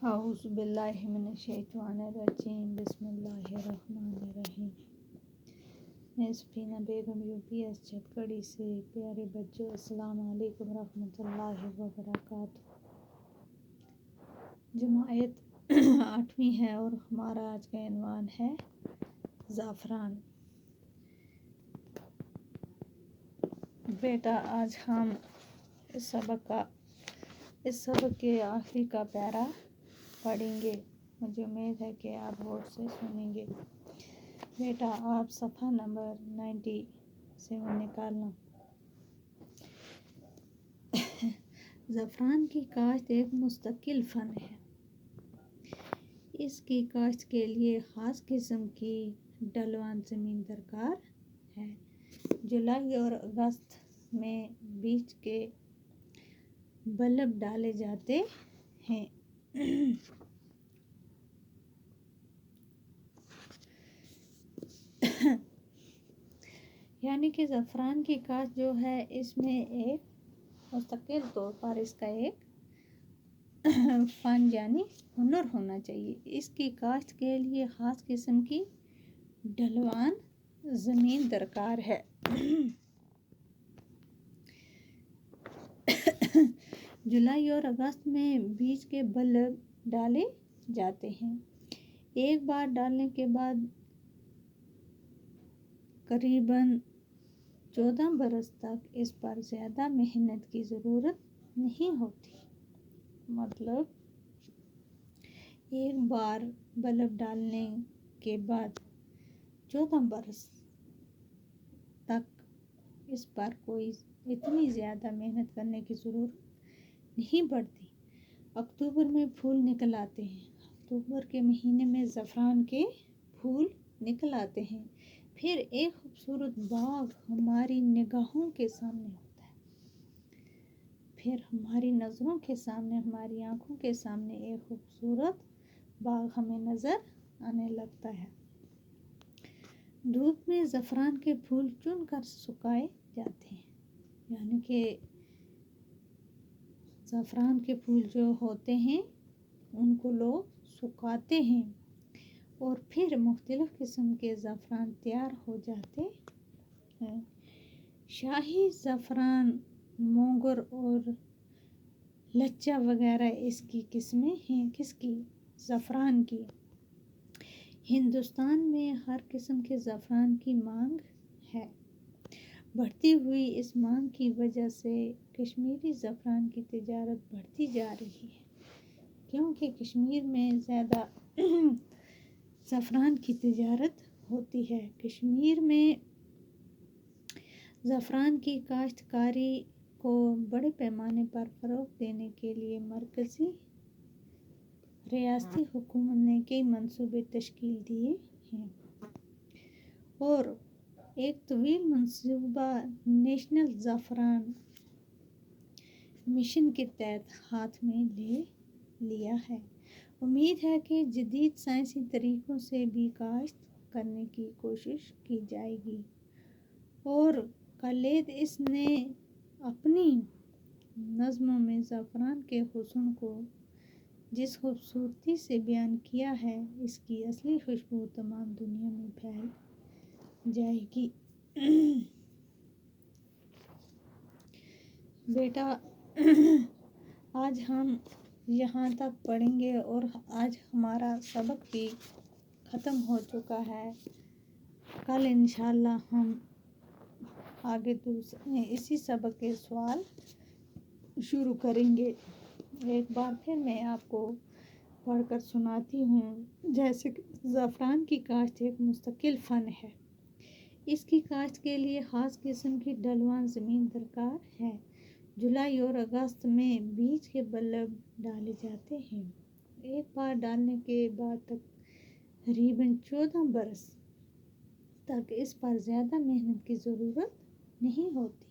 اعوذ باللہ من الشیطان الرجیم بسم اللہ الرحمن الرحیم۔ میں سفینہ بیگم UPS چھتکڑی سے۔ پیارے بچوں، السلام علیکم ورحمۃ اللہ وبرکاتہ۔ جماعت 8ویں ہے اور ہمارا آج کا عنوان ہے زعفران۔ بیٹا، آج ہم اس سبق کے آخری کا پیرا پڑھیں گے۔ مجھے امید ہے کہ آپ غور سے سنیں گے۔ بیٹا، آپ صفحہ نمبر 97 نکالنا۔ زعفران کی کاشت ایک مستقل فن ہے۔ اس کی کاشت کے لیے خاص قسم کی ڈھلوان زمین درکار ہے۔ جولائی اور اگست میں بیج کے بلب ڈالے جاتے ہیں۔ یعنی کہ زعفران کی کاشت جو ہے، اس میں ایک مستقل طور پر اس کا ایک فن یعنی ہنر ہونا چاہیے۔ اس کی کاشت کے لیے خاص قسم کی ڈھلوان زمین درکار ہے۔ جولائی اور اگست میں بیج کے بلب ڈالے جاتے ہیں۔ ایک بار ڈالنے کے بعد قریباً 14 برس تک اس پر زیادہ محنت کی ضرورت نہیں ہوتی۔ مطلب ایک بار بلب ڈالنے کے بعد 14 برس تک اس پر کوئی اتنی زیادہ محنت کرنے کی ضرورت نہیں پڑتی۔ اکتوبر میں پھول نکل آتے ہیں۔ اکتوبر کے مہینے میں زعفران کے پھول نکل آتے ہیں۔ پھر ایک خوبصورت باغ ہماری نگاہوں کے سامنے ہوتا ہے۔ پھر ہماری نظروں کے سامنے، ہماری آنکھوں کے سامنے ایک خوبصورت باغ ہمیں نظر آنے لگتا ہے۔ دھوپ میں زعفران کے پھول چن کر سکھائے جاتے ہیں۔ یعنی کہ زعفران کے پھول جو ہوتے ہیں ان کو لوگ سکھاتے ہیں اور پھر مختلف قسم کے زعفران تیار ہو جاتے ہیں۔ شاہی زعفران، موگر اور لچا وغیرہ اس کی قسمیں ہیں۔ کس کی؟ زعفران کی۔ ہندوستان میں ہر قسم کے زعفران کی مانگ ہے۔ بڑھتی ہوئی اس مانگ کی وجہ سے کشمیری زعفران کی تجارت بڑھتی جا رہی ہے، کیونکہ کشمیر میں زیادہ زعفران کی تجارت ہوتی ہے۔ کشمیر میں زعفران کی کاشتکاری کو بڑے پیمانے پر فروغ دینے کے لیے مرکزی ریاستی حکومت نے کئی منصوبے تشکیل دیے ہیں اور ایک طویل منصوبہ نیشنل زعفران مشن کے تحت ہاتھ میں لے لیا ہے۔ امید ہے کہ جدید سائنسی طریقوں سے بھی کاشت کرنے کی کوشش کی جائے گی اور کلیدی اس نے اپنی نظموں میں زعفران کے حسن کو جس خوبصورتی سے بیان کیا ہے، اس کی اصلی خوشبو تمام دنیا میں پھیل جائے گی۔ بیٹا، آج ہم یہاں تک پڑھیں گے اور آج ہمارا سبق بھی ختم ہو چکا ہے۔ کل انشاءاللہ ہم آگے اسی سبق کے سوال شروع کریں گے۔ ایک بار پھر میں آپ کو پڑھ کر سناتی ہوں۔ جیسے کہ زعفران کی کاشت ایک مستقل فن ہے۔ اس کی کاشت کے لیے خاص قسم کی ڈھلوان زمین درکار ہے۔ جولائی اور اگست میں بیج کے بلب ڈالے جاتے ہیں۔ ایک بار ڈالنے کے بعد تقریباً 14 برس تک اس پر زیادہ محنت کی ضرورت نہیں ہوتی۔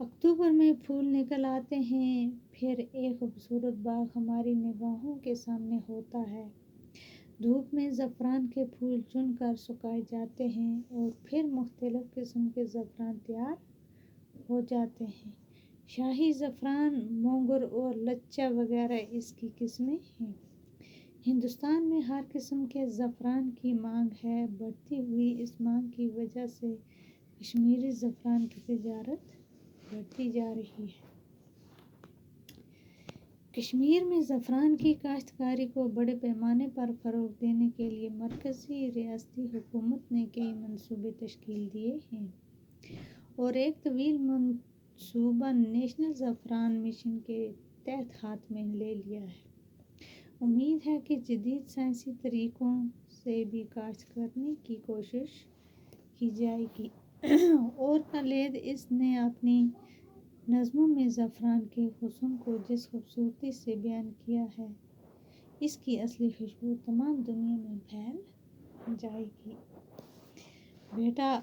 اکتوبر میں پھول نکل آتے ہیں۔ پھر ایک خوبصورت باغ ہماری نگاہوں کے سامنے ہوتا ہے۔ دھوپ میں زعفران کے پھول چن کر سکھائے جاتے ہیں اور پھر مختلف قسم کے زعفران تیار ہو جاتے ہیں۔ شاہی زعفران، مونگر اور لچا وغیرہ اس کی قسمیں ہیں۔ ہندوستان میں ہر قسم کے زعفران کی مانگ ہے۔ بڑھتی ہوئی اس مانگ کی وجہ سے کشمیری زعفران کی تجارت بڑھتی جا رہی ہے۔ کشمیر میں زعفران کی کاشتکاری کو بڑے پیمانے پر فروغ دینے کے لیے مرکزی ریاستی حکومت نے کئی منصوبے تشکیل دیے ہیں اور ایک طویل منصوبہ نیشنل زعفران مشن کے تحت ہاتھ میں لے لیا ہے۔ امید ہے کہ جدید سائنسی طریقوں سے بھی کاشت کرنے کی کوشش کی جائے گی اور خالد اس نے اپنی نظموں میں زعفران کے حسن کو جس خوبصورتی سے بیان کیا ہے، اس کی اصلی خوشبو تمام دنیا میں پھیل جائے گی۔ بیٹا،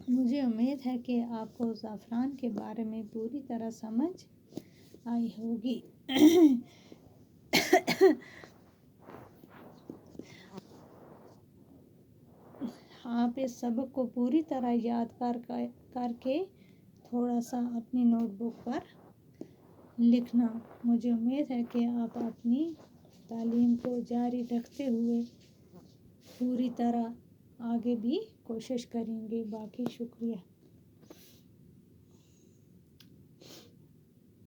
مجھے امید ہے کہ آپ کو زعفران کے بارے میں پوری طرح سمجھ آئی ہوگی۔ آپ اس سبق کو پوری طرح یاد کر کے تھوڑا سا اپنی نوٹ بک پر لکھنا۔ مجھے امید ہے کہ آپ اپنی تعلیم کو جاری رکھتے ہوئے پوری طرح آگے بھی کوشش کریں گے۔ باقی شکریہ۔